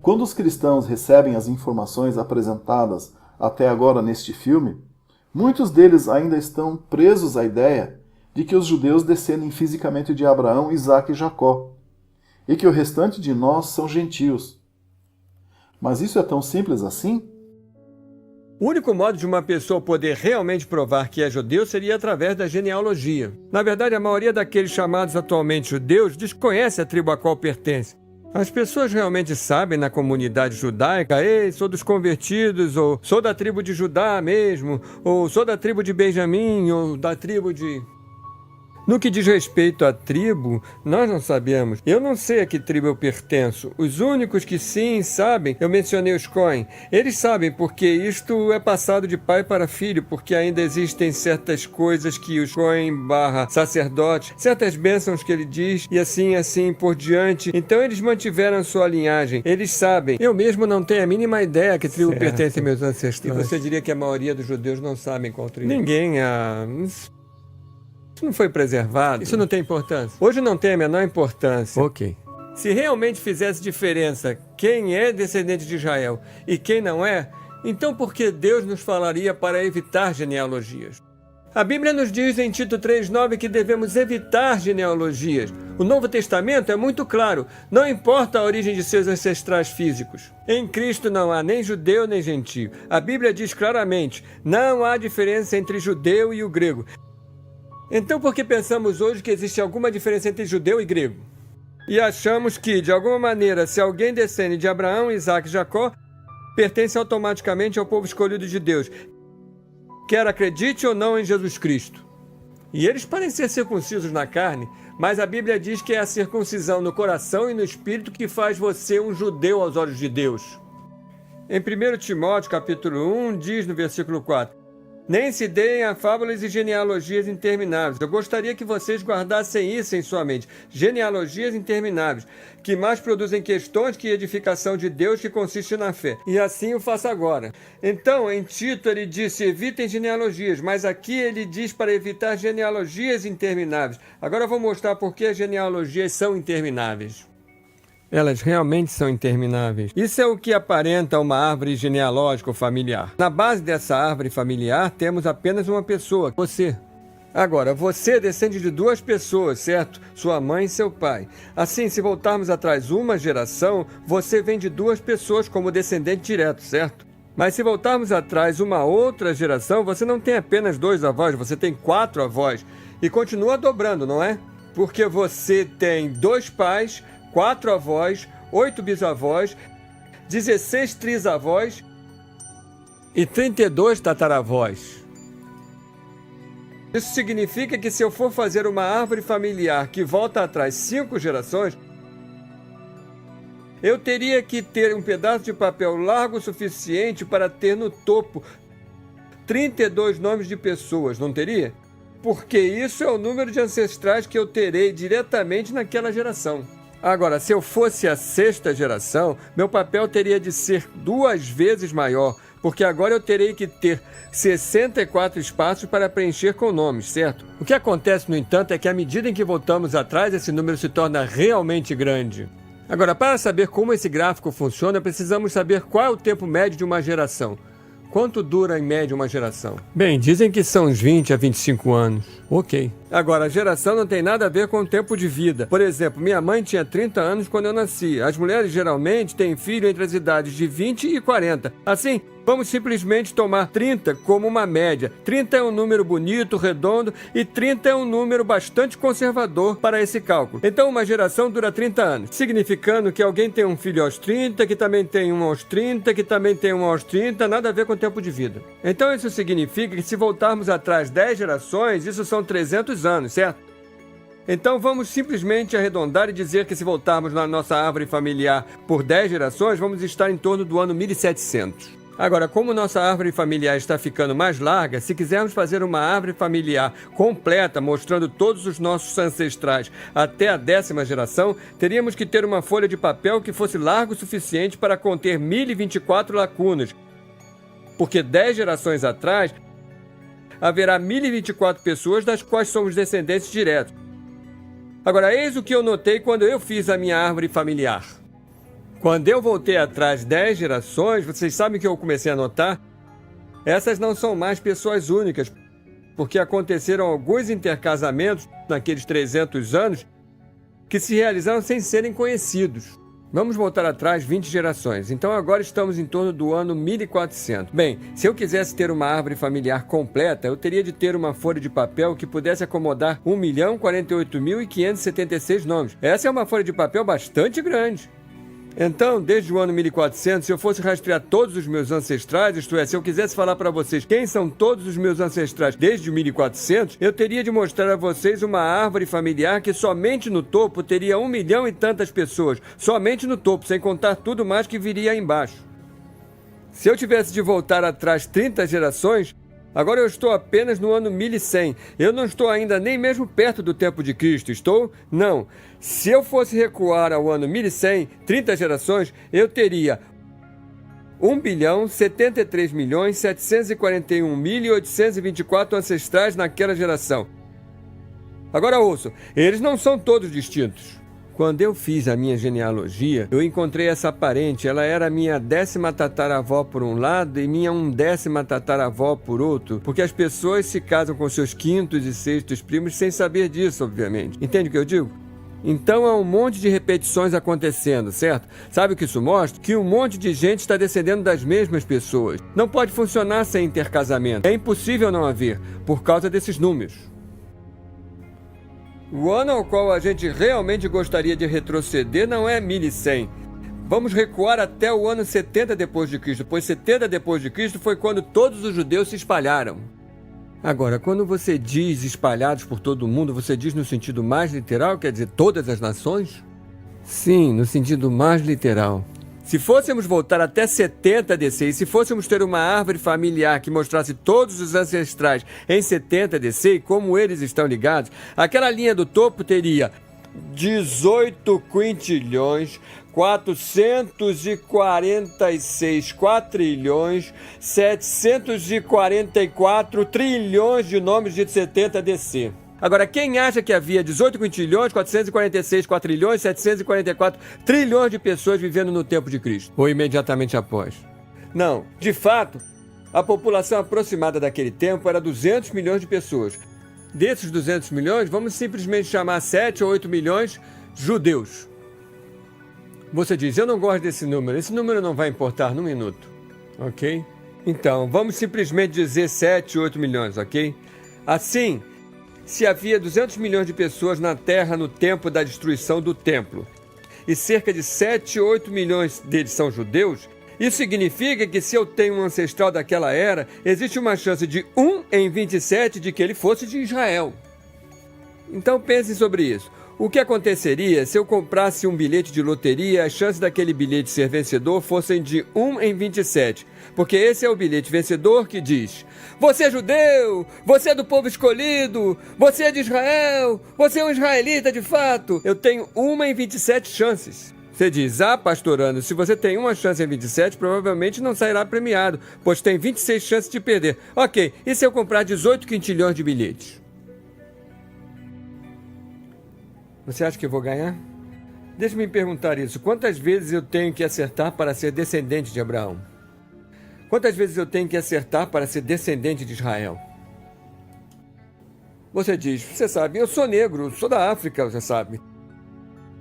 Quando os cristãos recebem as informações apresentadas até agora neste filme, muitos deles ainda estão presos à ideia de que os judeus descendem fisicamente de Abraão, Isaque e Jacó, e que o restante de nós são gentios. Mas isso é tão simples assim? O único modo de uma pessoa poder realmente provar que é judeu seria através da genealogia. Na verdade, a maioria daqueles chamados atualmente judeus desconhece a tribo a qual pertence. As pessoas realmente sabem na comunidade judaica, ei, sou dos convertidos, ou sou da tribo de Judá mesmo, ou sou da tribo de Benjamim, ou da tribo de... No que diz respeito à tribo, nós não sabemos. Eu não sei a que tribo eu pertenço. Os únicos que sim sabem, eu mencionei os Cohen. Eles sabem porque isto é passado de pai para filho, porque ainda existem certas coisas que os Cohen / sacerdotes, certas bênçãos que ele diz, e assim por diante. Então eles mantiveram sua linhagem. Eles sabem. Eu mesmo não tenho a mínima ideia a que tribo pertence a meus ancestrais. E você diria que a maioria dos judeus não sabem qual tribo? Ninguém. Isso não foi preservado. Isso não tem importância. Hoje não tem a menor importância. Ok. Se realmente fizesse diferença quem é descendente de Israel e quem não é, então por que Deus nos falaria para evitar genealogias? A Bíblia nos diz em Tito 3,9 que devemos evitar genealogias. O Novo Testamento é muito claro. Não importa a origem de seus ancestrais físicos. Em Cristo não há nem judeu nem gentio. A Bíblia diz claramente, não há diferença entre judeu e o grego. Então, por que pensamos hoje que existe alguma diferença entre judeu e grego? E achamos que, de alguma maneira, se alguém descende de Abraão, Isaque e Jacó, pertence automaticamente ao povo escolhido de Deus, quer acredite ou não em Jesus Cristo. E eles podem ser circuncisos na carne, mas a Bíblia diz que é a circuncisão no coração e no espírito que faz você um judeu aos olhos de Deus. Em 1 Timóteo, capítulo 1, diz no versículo 4, nem se deem a fábulas e genealogias intermináveis. Eu gostaria que vocês guardassem isso em sua mente. Genealogias intermináveis, que mais produzem questões que edificação de Deus que consiste na fé. E assim o faço agora. Então, em Tito ele disse, evitem genealogias, mas aqui ele diz para evitar genealogias intermináveis. Agora eu vou mostrar por que as genealogias são intermináveis. Elas realmente são intermináveis. Isso é o que aparenta uma árvore genealógica ou familiar. Na base dessa árvore familiar temos apenas uma pessoa, você. Agora, você descende de duas pessoas, certo? Sua mãe e seu pai. Assim, se voltarmos atrás uma geração, você vem de duas pessoas como descendente direto, certo? Mas se voltarmos atrás uma outra geração, você não tem apenas 2 avós, você tem 4 avós. E continua dobrando, não é? Porque você tem 2 pais, 4 avós, 8 bisavós, 16 trisavós e 32 tataravós. Isso significa que se eu for fazer uma árvore familiar que volta atrás 5 gerações, eu teria que ter um pedaço de papel largo o suficiente para ter no topo 32 nomes de pessoas, não teria? Porque isso é o número de ancestrais que eu terei diretamente naquela geração. Agora, se eu fosse a 6ª geração, meu papel teria de ser 2 vezes maior, porque agora eu terei que ter 64 espaços para preencher com nomes, certo? O que acontece, no entanto, é que à medida em que voltamos atrás, esse número se torna realmente grande. Agora, para saber como esse gráfico funciona, precisamos saber qual é o tempo médio de uma geração. Quanto dura, em média, uma geração? Bem, dizem que são uns 20 a 25 anos. Ok. Agora, a geração não tem nada a ver com o tempo de vida. Por exemplo, minha mãe tinha 30 anos quando eu nasci. As mulheres geralmente têm filho entre as idades de 20 e 40. Assim, vamos simplesmente tomar 30 como uma média. 30 é um número bonito, redondo, e 30 é um número bastante conservador para esse cálculo. Então, uma geração dura 30 anos, significando que alguém tem um filho aos 30, que também tem um aos 30, que também tem um aos 30, nada a ver com o tempo de vida. Então, isso significa que se voltarmos atrás 10 gerações, isso são 300 anos, certo? Então vamos simplesmente arredondar e dizer que se voltarmos na nossa árvore familiar por 10 gerações, vamos estar em torno do ano 1700. Agora, como nossa árvore familiar está ficando mais larga, se quisermos fazer uma árvore familiar completa, mostrando todos os nossos ancestrais até a 10ª geração, teríamos que ter uma folha de papel que fosse larga o suficiente para conter 1024 lacunas, porque 10 gerações atrás haverá 1024 pessoas das quais somos descendentes diretos. Agora, eis o que eu notei quando eu fiz a minha árvore familiar. Quando eu voltei atrás 10 gerações, vocês sabem que eu comecei a notar? Essas não são mais pessoas únicas, porque aconteceram alguns intercasamentos naqueles 300 anos que se realizaram sem serem conhecidos. Vamos voltar atrás 20 gerações. Então agora estamos em torno do ano 1400. Bem, se eu quisesse ter uma árvore familiar completa, eu teria de ter uma folha de papel que pudesse acomodar 1.048.576 nomes. Essa é uma folha de papel bastante grande. Então, desde o ano 1400, se eu fosse rastrear todos os meus ancestrais, isto é, se eu quisesse falar para vocês quem são todos os meus ancestrais desde 1400, eu teria de mostrar a vocês uma árvore familiar que somente no topo teria 1 milhão e tantas pessoas. Somente no topo, sem contar tudo mais que viria aí embaixo. Se eu tivesse de voltar atrás 30 gerações, agora eu estou apenas no ano 1100. Eu não estou ainda nem mesmo perto do tempo de Cristo, estou? Não. Se eu fosse recuar ao ano 1100, 30 gerações, eu teria 1.073.741.824 ancestrais naquela geração. Agora ouçam, eles não são todos distintos. Quando eu fiz a minha genealogia, eu encontrei essa parente. Ela era minha 10ª tataravó por um lado e minha 11ª tataravó por outro, porque as pessoas se casam com seus 5º e 6º primos sem saber disso, obviamente. Entende o que eu digo? Então há um monte de repetições acontecendo, certo? Sabe o que isso mostra? Que um monte de gente está descendendo das mesmas pessoas. Não pode funcionar sem intercasamento. É impossível não haver, por causa desses números. O ano ao qual a gente realmente gostaria de retroceder não é 1100. Vamos recuar até o ano 70 depois de Cristo, pois 70 depois de Cristo foi quando todos os judeus se espalharam. Agora, quando você diz espalhados por todo o mundo, você diz no sentido mais literal, quer dizer todas as nações? Sim, no sentido mais literal. Se fôssemos voltar até 70 DC, e se fôssemos ter uma árvore familiar que mostrasse todos os ancestrais em 70 DC e como eles estão ligados, aquela linha do topo teria 18 quintilhões, 446 quatrilhões, 744 trilhões de nomes de 70 DC. Agora, quem acha que havia 18 quintilhões, 446 quatrilhões, 744 trilhões de pessoas vivendo no tempo de Cristo? Ou imediatamente após? Não. De fato, a população aproximada daquele tempo era 200 milhões de pessoas. Desses 200 milhões, vamos simplesmente chamar 7 ou 8 milhões judeus. Você diz, eu não gosto desse número. Esse número não vai importar num minuto. Ok? Então, vamos simplesmente dizer 7 ou 8 milhões, ok? Assim, se havia 200 milhões de pessoas na Terra no tempo da destruição do templo, e cerca de 7 ou 8 milhões deles são judeus, isso significa que se eu tenho um ancestral daquela era, existe uma chance de 1 em 27 de que ele fosse de Israel. Então pensem sobre isso. O que aconteceria se eu comprasse um bilhete de loteria e as chances daquele bilhete ser vencedor fossem de 1 em 27? Porque esse é o bilhete vencedor que diz: você é judeu, você é do povo escolhido, você é de Israel, você é um israelita de fato. Eu tenho 1 em 27 chances. Você diz, pastorando, se você tem uma chance em 27, provavelmente não sairá premiado, pois tem 26 chances de perder. Ok, e se eu comprar 18 quintilhões de bilhetes? Você acha que eu vou ganhar? Deixa-me perguntar isso. Quantas vezes eu tenho que acertar para ser descendente de Abraão? Quantas vezes eu tenho que acertar para ser descendente de Israel? Você diz, você sabe, eu sou negro, sou da África, você sabe.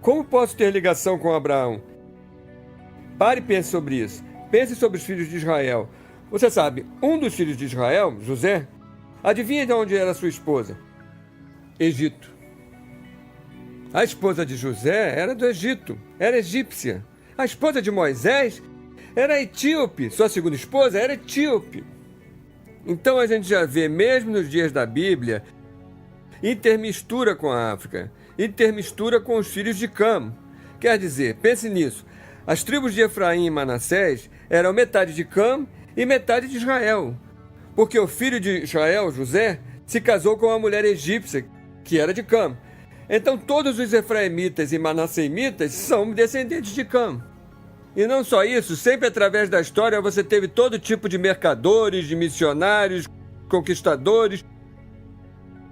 Como posso ter ligação com Abraão? Pare e pense sobre isso. Pense sobre os filhos de Israel. Você sabe, um dos filhos de Israel, José, adivinha de onde era sua esposa? Egito. A esposa de José era do Egito, era egípcia. A esposa de Moisés era etíope, sua segunda esposa era etíope. Então a gente já vê, mesmo nos dias da Bíblia, intermistura com a África, intermistura com os filhos de Cam. Quer dizer, pense nisso, as tribos de Efraim e Manassés eram metade de Cam e metade de Israel, porque o filho de Israel, José, se casou com uma mulher egípcia, que era de Cam. Então todos os efraimitas e manassemitas são descendentes de Cam. E não só isso, sempre através da história você teve todo tipo de mercadores, de missionários, conquistadores.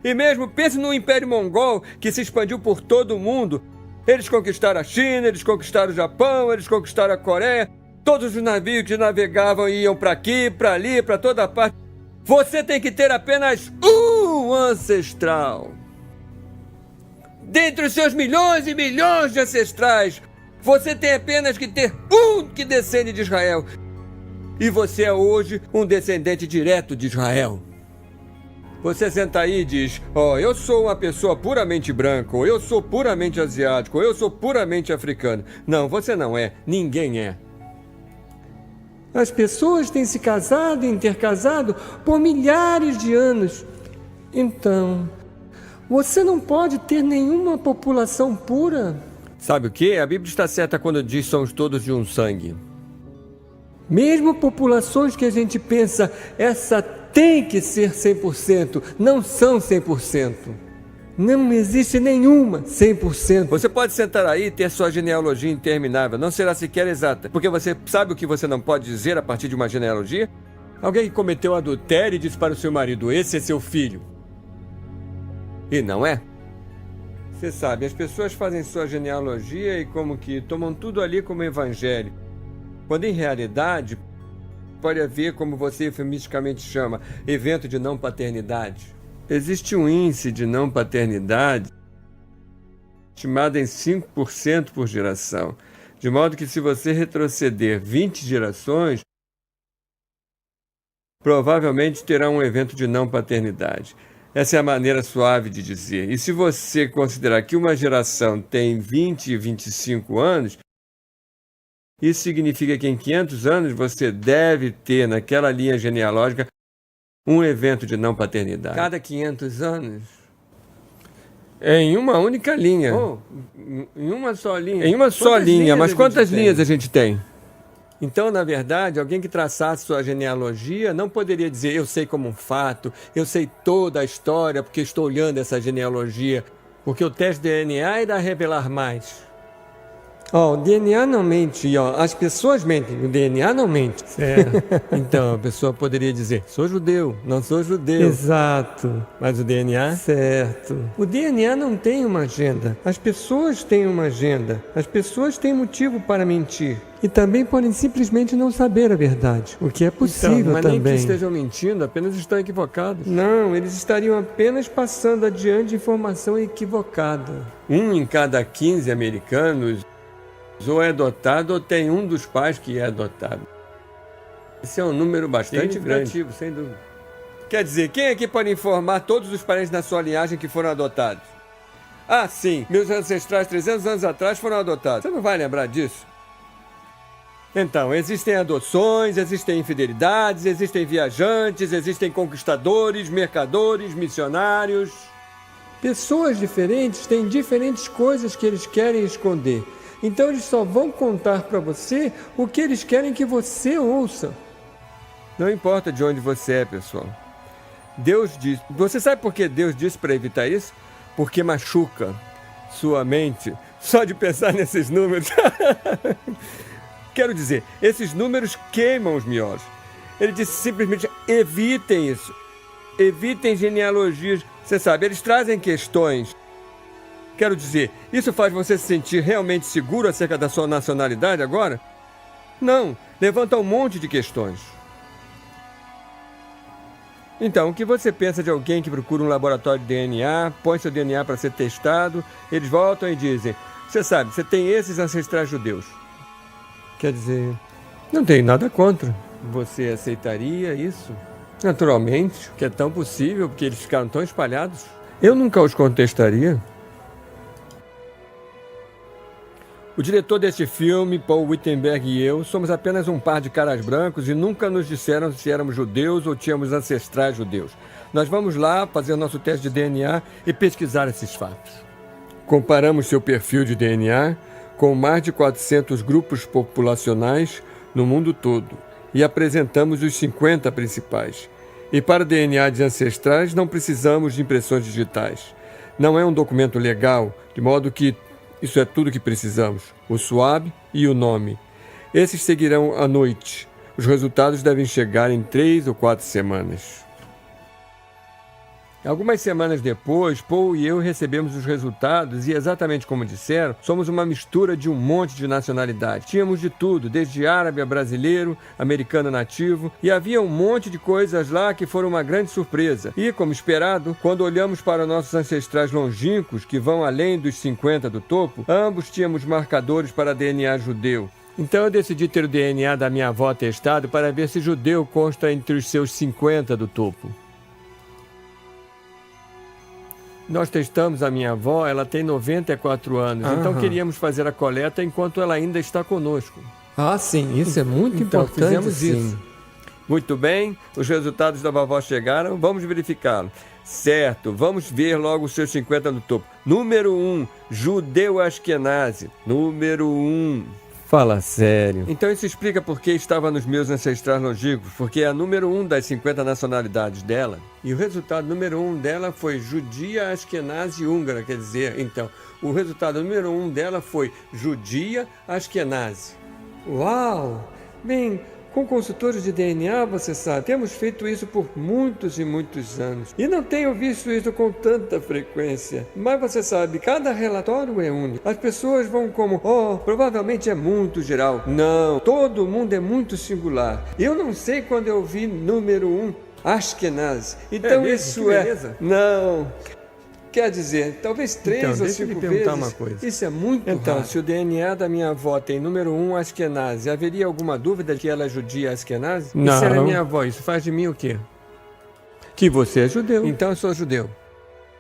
E mesmo pense no Império Mongol, que se expandiu por todo o mundo. Eles conquistaram a China, eles conquistaram o Japão, eles conquistaram a Coreia. Todos os navios que navegavam iam para aqui, para ali, para toda parte. Você tem que ter apenas um ancestral. Dentre os seus milhões e milhões de ancestrais, você tem apenas que ter um que descende de Israel. E você é hoje um descendente direto de Israel. Você senta aí e diz, eu sou uma pessoa puramente branca, ou eu sou puramente asiático, ou eu sou puramente africano. Não, você não é. Ninguém é. As pessoas têm se casado e intercasado por milhares de anos. Então, você não pode ter nenhuma população pura. Sabe o quê? A Bíblia está certa quando diz somos todos de um sangue. Mesmo populações que a gente pensa, essa tem que ser 100%, não são 100%. Não existe nenhuma 100%. Você pode sentar aí e ter sua genealogia interminável. Não será sequer exata. Porque você sabe o que você não pode dizer a partir de uma genealogia? Alguém que cometeu adultério e disse para o seu marido, esse é seu filho. E não é? Você sabe, as pessoas fazem sua genealogia e como que tomam tudo ali como evangelho. Quando em realidade pode haver, como você eufemisticamente chama, evento de não paternidade. Existe um índice de não paternidade estimado em 5% por geração. De modo que se você retroceder 20 gerações, provavelmente terá um evento de não paternidade. Essa é a maneira suave de dizer. E se você considerar que uma geração tem 20 e 25 anos, isso significa que em 500 anos você deve ter naquela linha genealógica um evento de não paternidade. Cada 500 anos? É em uma única linha. Em uma só linha? Em uma só linha, mas quantas linhas a gente tem? Então, na verdade, alguém que traçasse sua genealogia não poderia dizer eu sei como um fato, eu sei toda a história porque estou olhando essa genealogia, porque o teste DNA irá revelar mais. O DNA não mente, as pessoas mentem, o DNA não mente. Certo. Então, a pessoa poderia dizer, sou judeu, não sou judeu. Exato. Mas o DNA? Certo. O DNA não tem uma agenda. As pessoas têm uma agenda. As pessoas têm motivo para mentir. E também podem simplesmente não saber a verdade, o que é possível mas também. Mas nem que estejam mentindo, apenas estão equivocados. Não, eles estariam apenas passando adiante informação equivocada. 1 em cada 15 americanos ou é adotado ou tem um dos pais que é adotado. Esse é um número bastante grande, sem dúvida. Quer dizer, quem aqui pode informar todos os parentes da sua linhagem que foram adotados? Ah, sim, meus ancestrais 300 anos atrás foram adotados. Você não vai lembrar disso? Então, existem adoções, existem infidelidades, existem viajantes, existem conquistadores, mercadores, missionários. Pessoas diferentes têm diferentes coisas que eles querem esconder. Então eles só vão contar para você o que eles querem que você ouça. Não importa de onde você é, pessoal. Deus diz... Você sabe por que Deus disse para evitar isso? Porque machuca sua mente só de pensar nesses números. Quero dizer, esses números queimam os miolos. Ele disse simplesmente, evitem isso. Evitem genealogias. Você sabe, eles trazem questões. Quero dizer, isso faz você se sentir realmente seguro acerca da sua nacionalidade agora? Não, levanta um monte de questões. Então, o que você pensa de alguém que procura um laboratório de DNA, põe seu DNA para ser testado, eles voltam e dizem, você sabe, você tem esses ancestrais judeus. Quer dizer, não tenho nada contra. Você aceitaria isso? Naturalmente, que é tão possível, porque eles ficaram tão espalhados. Eu nunca os contestaria. O diretor deste filme, Paul Wittenberg e eu, somos apenas um par de caras brancos e nunca nos disseram se éramos judeus ou tínhamos ancestrais judeus. Nós vamos lá fazer nosso teste de DNA e pesquisar esses fatos. Comparamos seu perfil de DNA com mais de 400 grupos populacionais no mundo todo e apresentamos os 50 principais. E para o DNA de ancestrais não precisamos de impressões digitais. Não é um documento legal, de modo que isso é tudo que precisamos, o SWAB e o nome. Esses seguirão à noite. Os resultados devem chegar em 3 ou 4 semanas. Algumas semanas depois, Paul e eu recebemos os resultados e, exatamente como disseram, somos uma mistura de um monte de nacionalidade. Tínhamos de tudo, desde árabe a brasileiro, americano nativo, e havia um monte de coisas lá que foram uma grande surpresa. E, como esperado, quando olhamos para nossos ancestrais longínquos, que vão além dos 50 do topo, ambos tínhamos marcadores para DNA judeu. Então eu decidi ter o DNA da minha avó testado para ver se judeu consta entre os seus 50 do topo. Nós testamos a minha avó, ela tem 94 anos, então queríamos fazer a coleta enquanto ela ainda está conosco. Ah, sim, isso é muito então, importante. Fizemos isso. Muito bem, os resultados da vovó chegaram, vamos verificá-lo. Certo, vamos ver logo os seus 50 no topo. Número 1, judeu Ashkenazi. Número 1. Fala sério. Então isso explica por que estava nos meus ancestrais longínquos, porque é a número 1 das 50 nacionalidades dela. E o resultado número 1 dela foi judia Ashkenazi húngara, quer dizer, então, o resultado número 1 dela foi judia Ashkenazi. Uau! Bem, com consultores de DNA, você sabe, temos feito isso por muitos e muitos anos. E não tenho visto isso com tanta frequência. Mas você sabe, cada relatório é único. As pessoas vão como, provavelmente é muito geral. Não, todo mundo é muito singular. Eu não sei quando eu vi número 1, Ashkenaz. Então isso é... Não... Quer dizer, talvez 3 ou 5 vezes. Uma coisa. Isso é muito raro. Se o DNA da minha avó tem número 1 Ashkenazi, haveria alguma dúvida de que ela é judia Ashkenazi? Não. E se ela é minha avó, isso faz de mim o quê? Que você é judeu. Então eu sou judeu.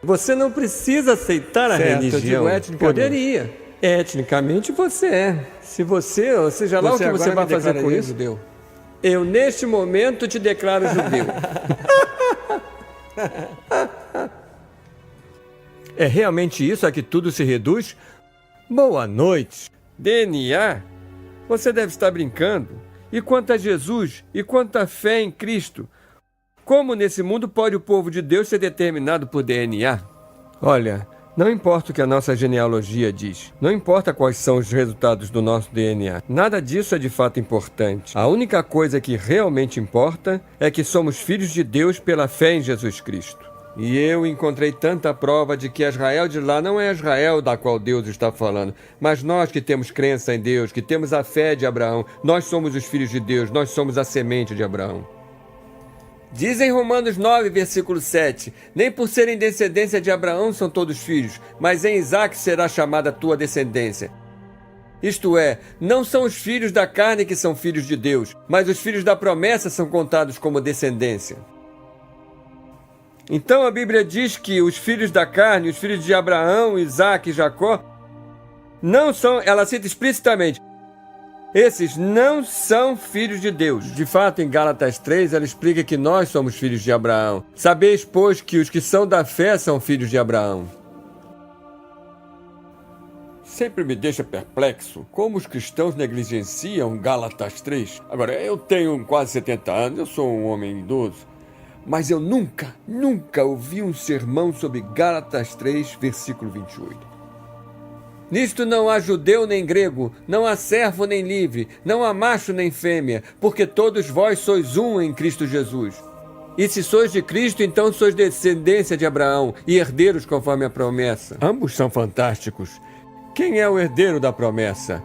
Você não precisa aceitar a religião. Eu digo etnicamente. Poderia. Etnicamente você é. Se você, ou seja lá o que você vai fazer com isso. Judeu. Eu neste momento te declaro judeu. É realmente isso a que tudo se reduz? Boa noite. DNA? Você deve estar brincando. E quanto a Jesus? E quanto à fé em Cristo? Como nesse mundo pode o povo de Deus ser determinado por DNA? Olha, não importa o que a nossa genealogia diz. Não importa quais são os resultados do nosso DNA. Nada disso é de fato importante. A única coisa que realmente importa é que somos filhos de Deus pela fé em Jesus Cristo. E eu encontrei tanta prova de que Israel de lá não é Israel da qual Deus está falando, mas nós que temos crença em Deus, que temos a fé de Abraão, nós somos os filhos de Deus, nós somos a semente de Abraão. Diz em Romanos 9, versículo 7, nem por serem descendência de Abraão são todos filhos, mas em Isaque será chamada a tua descendência. Isto é, não são os filhos da carne que são filhos de Deus, mas os filhos da promessa são contados como descendência. Então a Bíblia diz que os filhos da carne, os filhos de Abraão, Isaque e Jacó, não são, ela cita explicitamente, esses não são filhos de Deus. De fato, em Gálatas 3, ela explica que nós somos filhos de Abraão. Sabeis, pois, que os que são da fé são filhos de Abraão. Sempre me deixa perplexo como os cristãos negligenciam Gálatas 3. Agora, eu tenho quase 70 anos, eu sou um homem idoso. Mas eu nunca ouvi um sermão sobre Gálatas 3, versículo 28. Nisto não há judeu nem grego, não há servo nem livre, não há macho nem fêmea, porque todos vós sois um em Cristo Jesus. E se sois de Cristo, então sois descendência de Abraão e herdeiros conforme a promessa. Ambos são fantásticos. Quem é o herdeiro da promessa?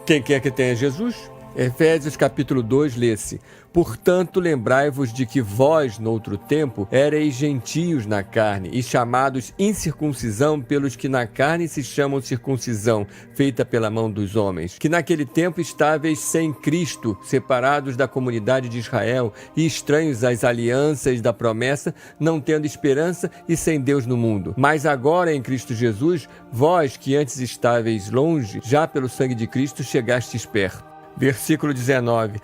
Quem quer que tenha Jesus? Efésios capítulo 2 lê-se: portanto, lembrai-vos de que vós, noutro tempo, éreis gentios na carne, e chamados incircuncisão pelos que na carne se chamam circuncisão, feita pela mão dos homens, que naquele tempo estáveis sem Cristo, separados da comunidade de Israel, e estranhos às alianças da promessa, não tendo esperança e sem Deus no mundo. Mas agora, em Cristo Jesus, vós que antes estáveis longe, já pelo sangue de Cristo chegastes perto. Versículo 19.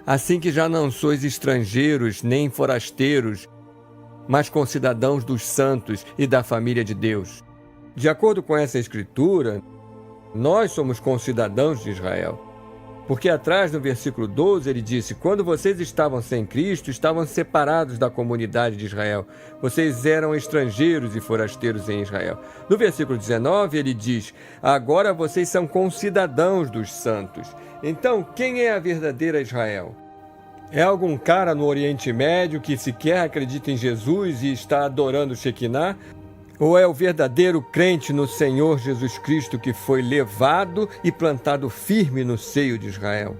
Assim que já não sois estrangeiros nem forasteiros, mas concidadãos dos santos e da família de Deus. De acordo com essa escritura, nós somos concidadãos de Israel. Porque atrás, no versículo 12, ele disse: quando vocês estavam sem Cristo, estavam separados da comunidade de Israel. Vocês eram estrangeiros e forasteiros em Israel. No versículo 19, ele diz: agora vocês são concidadãos dos santos. Então, quem é a verdadeira Israel? É algum cara no Oriente Médio que sequer acredita em Jesus e está adorando Shekinah? Ou é o verdadeiro crente no Senhor Jesus Cristo que foi levado e plantado firme no seio de Israel?